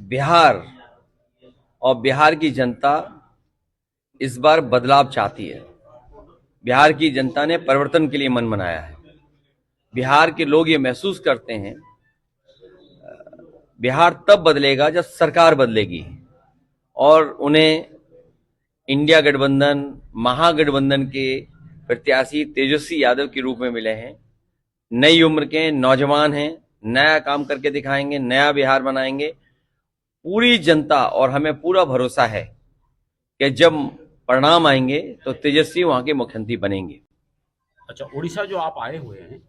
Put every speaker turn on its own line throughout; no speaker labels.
बिहार और बिहार की जनता इस बार बदलाव चाहती है। बिहार की जनता ने परिवर्तन के लिए मन बनाया है। बिहार के लोग ये महसूस करते हैं बिहार तब बदलेगा जब सरकार बदलेगी, और उन्हें इंडिया गठबंधन, महागठबंधन के प्रत्याशी तेजस्वी यादव के रूप में मिले हैं। नई उम्र के नौजवान हैं, नया काम करके दिखाएंगे, नया बिहार बनाएंगे। पूरी जनता और हमें पूरा भरोसा है कि जब परिणाम आएंगे तो तेजस्वी वहां के मुख्यमंत्री बनेंगे।
अच्छा, उड़ीसा जो आप आए हुए हैं,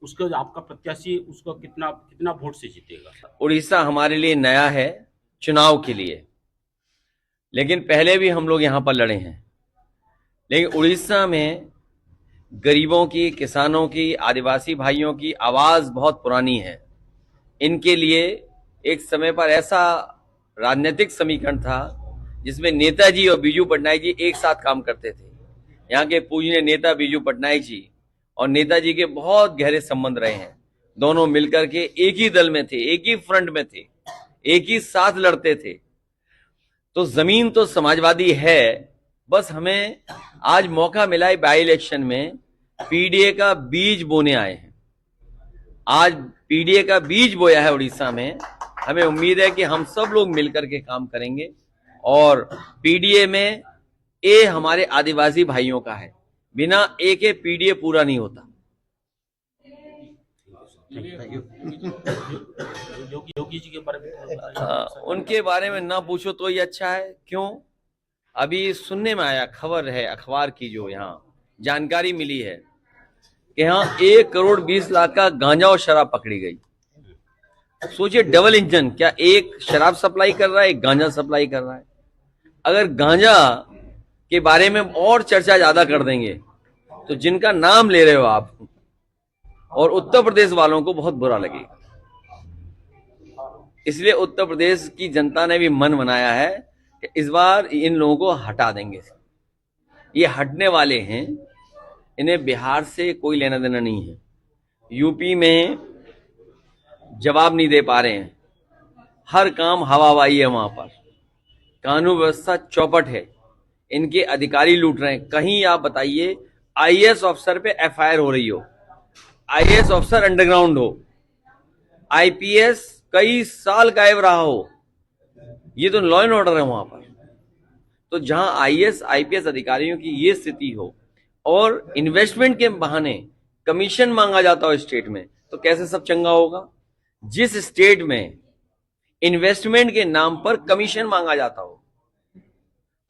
उसका आपका प्रत्याशी उसको कितना कितना वोट से जीतेगा?
उड़ीसा हमारे लिए नया है चुनाव के लिए, लेकिन पहले भी हम लोग यहां पर लड़े हैं। लेकिन उड़ीसा में गरीबों की, किसानों की, आदिवासी भाइयों की आवाज बहुत पुरानी है। इनके लिए एक समय पर ऐसा राजनीतिक समीकरण था जिसमें नेताजी और बीजू पटनायक जी एक साथ काम करते थे। यहाँ के पूजनीय नेता बीजू पटनायक जी और नेताजी के बहुत गहरे संबंध रहे हैं। दोनों मिलकर के एक ही दल में थे, एक ही फ्रंट में थे, एक ही साथ लड़ते थे। तो जमीन तो समाजवादी है, बस हमें आज मौका मिला है बाई इलेक्शन में पीडीए का बीज बोने आए हैं। आज पीडीए का बीज बोया है उड़ीसा में। हमें उम्मीद है कि हम सब लोग मिलकर के काम करेंगे, और पीडीए में ए हमारे आदिवासी भाइयों का है। बिना ए के पीडीए पूरा नहीं होता।
योगी जी के बारे में
उनके बारे में ना पूछो तो ही अच्छा है। क्यों? अभी सुनने में आया, खबर है अखबार की, जो यहाँ जानकारी मिली है कि यहाँ 1,20,00,000 का गांजा और शराब पकड़ी गई। सोचिए, डबल इंजन, क्या एक शराब सप्लाई कर रहा है, एक गांजा सप्लाई कर रहा है। अगर गांजा के बारे में और चर्चा ज्यादा कर देंगे तो जिनका नाम ले रहे हो आप और उत्तर प्रदेश वालों को बहुत बुरा लगेगा। इसलिए उत्तर प्रदेश की जनता ने भी मन बनाया है कि इस बार इन लोगों को हटा देंगे। ये हटने वाले हैं, इन्हें बिहार से कोई लेना देना नहीं है। यूपी में जवाब नहीं दे पा रहे हैं, हर काम हवाबाई है वहां पर, कानून व्यवस्था चौपट है, इनके अधिकारी लूट रहे हैं। कहीं आप बताइए आईएएस ऑफिसर पे एफआईआर हो रही हो, आईएएस ऑफिसर अंडरग्राउंड हो, आईपीएस कई साल गायब रहा हो, ये तो लॉ एंड ऑर्डर है वहां पर। तो जहां आईएएस आईपीएस अधिकारियों की ये स्थिति हो और इन्वेस्टमेंट के बहाने कमीशन मांगा जाता हो स्टेट में, तो कैसे सब चंगा होगा? जिस स्टेट में इन्वेस्टमेंट के नाम पर कमीशन मांगा जाता हो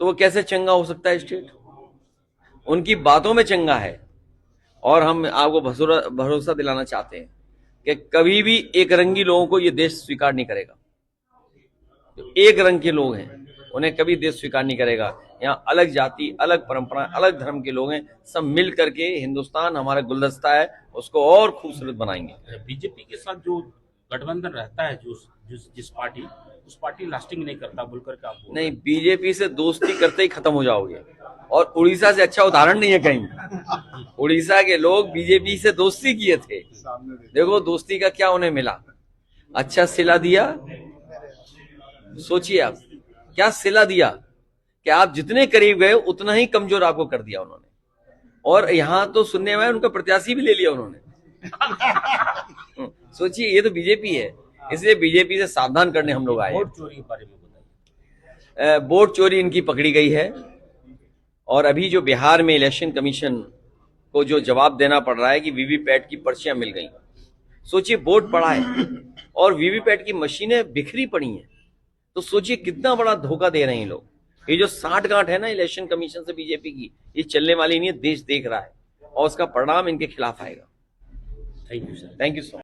तो वो कैसे चंगा हो सकता है स्टेट? उनकी बातों में चंगा है। और हम आपको भरोसा दिलाना चाहते हैं कि कभी भी एक रंगी लोगों को ये देश स्वीकार नहीं करेगा। जो एक रंग के लोग हैं उन्हें कभी देश स्वीकार नहीं करेगा। यहाँ अलग जाति, अलग परंपरा, अलग धर्म के लोग हैं, सब मिल करके हिंदुस्तान हमारा गुलदस्ता है, उसको और खूबसूरत बनाएंगे।
बीजेपी के साथ जो गठबंधन रहता है, जिस पार्टी, उस पार्टी लास्टिंग नहीं करता बोलकर के आप
नहीं, बीजेपी से दोस्ती करते ही खत्म हो जाओगे। और उड़ीसा से अच्छा उदाहरण नहीं है कहीं। उड़ीसा के लोग बीजेपी से दोस्ती किए थे, देखो दोस्ती का क्या उन्हें मिला। अच्छा सिला दिया, सोचिए आप क्या सिला दिया कि आप जितने करीब गए उतना ही कमजोर आपको कर दिया उन्होंने। और यहां तो सुनने में उनका प्रत्याशी भी ले लिया उन्होंने। सोचिए, ये तो बीजेपी है। इसलिए बीजेपी से सावधान करने हम लोग आए।
वोट चोरी के बारे में बताइए।
वोट चोरी इनकी पकड़ी गई है, और अभी जो बिहार में इलेक्शन कमीशन को जो जवाब देना पड़ रहा है कि वीवीपैट की पर्चियां मिल गई। सोचिए, वोट पड़ा है और वीवीपैट की मशीनें बिखरी पड़ी हैं, तो सोचिए कितना बड़ा धोखा दे रहे हैं लोग। ये जो साठगांठ है ना इलेक्शन कमीशन से बीजेपी की, ये चलने वाली नहीं है। देश देख रहा है और उसका परिणाम इनके खिलाफ आएगा।
Thank you sir.
Thank you so much.